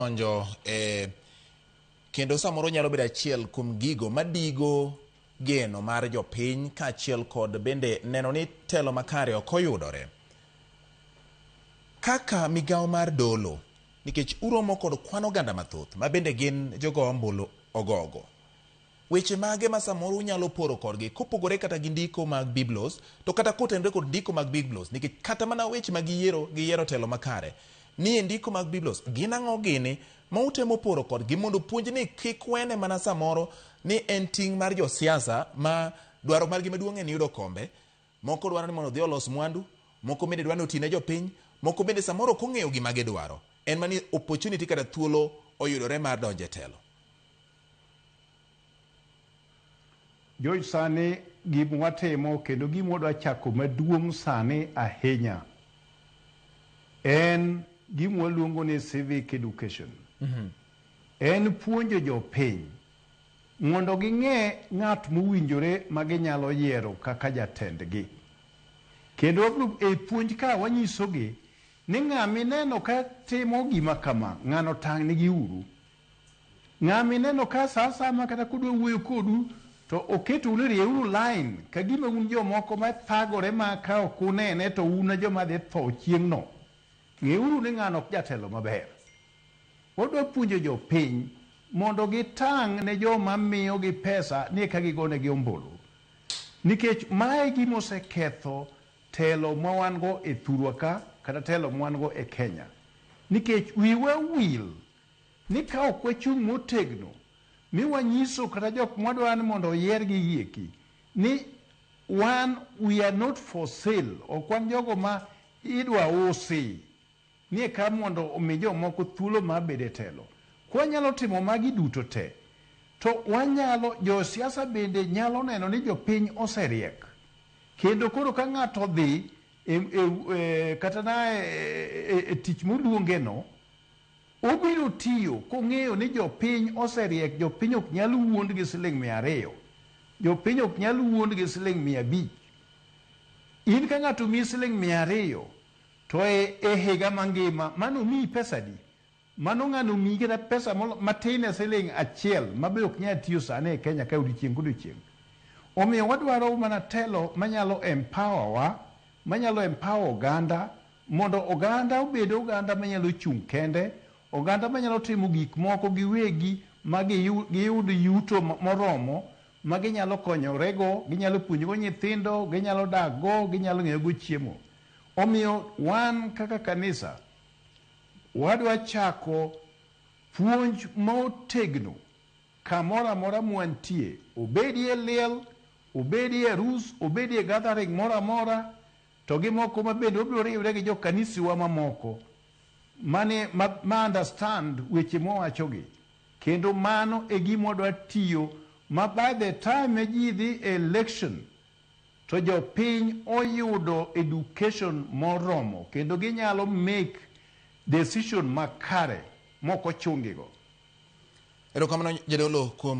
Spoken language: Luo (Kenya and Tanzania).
onjo kendo samoro nyalo bedo achiel kuom gigo madigo geno mar jopiny kaachiel kod bende neno ni telo makare ok oyudore. Kaka migawo mar dolo, nikech uromo kod kwan oganda mathoth ma bende gin jogo ombulu ogogo. Weche mage ma samoro unyalo poro kodgi kopogore kata gi ndiko mag biblos, to kata kotenre kod ndiko mag biblos, nikech kata mana weche mag giyiero telo makare ni ndiko mag biblos gin ang'o gini ma utemo poro kodgi mondo puonj ni kik wene mana samoro ni en ting' mar josiasa ma dwaro margi maduong' en yudo kombe, moko dwaro ni mondo dhi olos mwandu, moko bende dwaro ni otine jopiny, moko bende samoro kong'eyo gima gidwaro en mani opportunity kata thuolo oyudore mar donje telo. George, sani gima watimo kendo gima wadwa chako maduong' sani ahinya en gima waluongo ni civic education. En puonjo jopiny mondo ging'e ng'at mowinjore ma ginyalo yiero kaka jatendgi. Kendo e puonj ka wanyisogi ni ng'amineno ka timo gima kama, ng'ano tang' nigi uru. Ng'amineno ka sa sama kata kudwa wuoyo kodu to oketo unu rieuru line ka gima un jomoko ma thagore ma ka ok unene to un joma dhi tho chieng' no. Ng'euru ni ng'ano ok jatelo maber. Wadwa puonjo jopiny mondo gitang' ne joma miyogi pesa ni ka gigonegi ombulu. Nikech mae gima oseketho telo ma wan go e thurwa ka kata telo ma wan go e Kenya. Nikech wiwa wil ni ka ok wachung' motegno mi wanyiso kata jok mwadwa ni mondo oyiergi gieki ni we are not for sale, ok wan jogo ma idwa usi ni ka mondo omi jomoko thuolo mar bedo e telo. Kwanyalo timo magi duto te to wanyalo, josiasa bende nyalo neno ni jopiny oseriek, kendo koro ka ng'ato dhi kata na tich moluonge no, obiro tiyo kong'eyo ni jopiny oseriek. Jopiny ok nyal wuond gi siling 200, jopiny ok nyal wuond gi siling 500. In ka ng'ato mi siling 200 to e higa mangima mano miyi pesa di, mano ng'ano miyi kata pesa matin e siling 1 mabe ok nyal tiyo sani e Kenya ka odiochieng' kodiochieng'. Omiyo wadwaro mana telo manyalo empower manyalo empower oganda mondo oganda obed oganda manyalo chung' kende, oganda manyalo timo gik moko giwegi ma giyud yuto moromo ma ginyalo konyorego, ginyalo puonjogo nyithindo, ginyalo dakgo, ginyalo ng'iewogo chiemo. Omiyo wan kaka kanisa wadwa chako puonj motegno kamoro amora mwantie, obedi e liel, obedi e arus, obedi e gathering moro amora, to gi moko ma bende obiro riwre gi jokanisiwa mamoko ma understand weche mwawachogi. Kendo mano e gima wadwa tiyo ma by the time ji dhi election to jopiny oyudo education moromo kendo ginyalo make decision makare moko chungigo. Erokamano jadolo kuom